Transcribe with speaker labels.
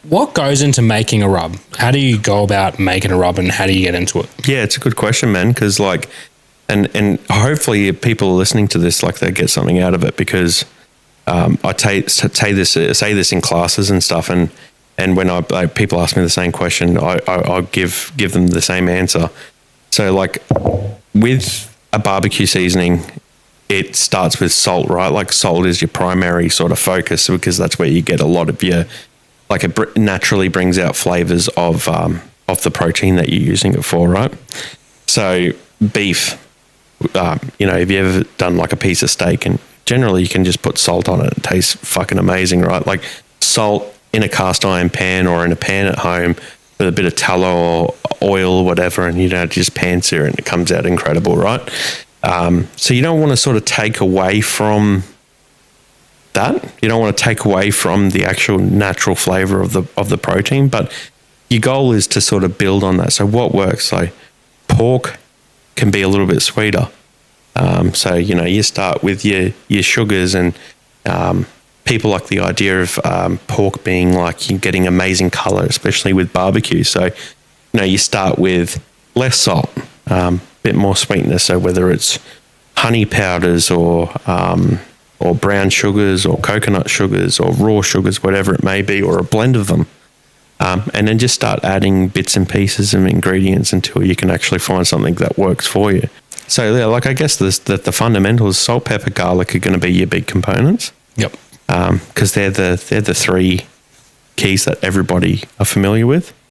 Speaker 1: What goes into making a rub? How do you go about making a rub and how do you get into it?
Speaker 2: Yeah, it's a good question, man, because like, and hopefully people listening to this, like they get something out of it, because I say this in classes and stuff, and when people ask me the same question, I give them the same answer. So like with a barbecue seasoning, it starts with salt, right? Like salt is your primary sort of focus because that's where you get a lot of your, like it naturally brings out flavors of the protein that you're using it for, right? So beef, have you ever done like a piece of steak, and generally you can just put salt on it. It tastes fucking amazing, right? Like salt in a cast iron pan or in a pan at home with a bit of tallow or oil or whatever, and just pan sear it and it comes out incredible, right? So you don't want to sort of take away from that. You don't want to take away from the actual natural flavor of the protein, but your goal is to sort of build on that. So what works? So pork can be a little bit sweeter. So you start with your sugars, and people like the idea of pork being like you're getting amazing color, especially with barbecue. So you start with less salt, bit more sweetness. So whether it's honey powders or brown sugars or coconut sugars or raw sugars, whatever it may be, or a blend of them. And then just start adding bits and pieces of ingredients until you can actually find something that works for you. So yeah, like I guess the fundamentals, salt, pepper, garlic are going to be your big components.
Speaker 1: Yep.
Speaker 2: Because they're the three keys that everybody are familiar with.